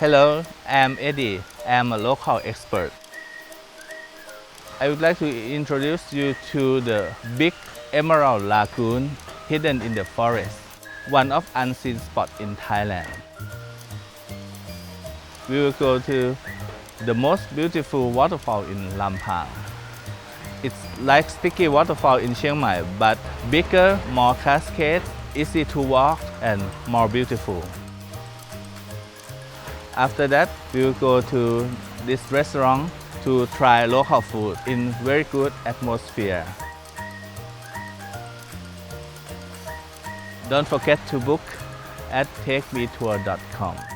Hello, I'm Eddie. I'm a local expert. I would like to introduce you to the big Emerald Lagoon hidden in the forest, one of unseen spots in Thailand. We will go to the most beautiful waterfall in Lampang. It's like sticky waterfall in Chiang Mai, but bigger, more cascades, easy to walk, and more beautiful. After that, we will go to this restaurant to try local food in very good atmosphere. Don't forget to book at takemetour.com.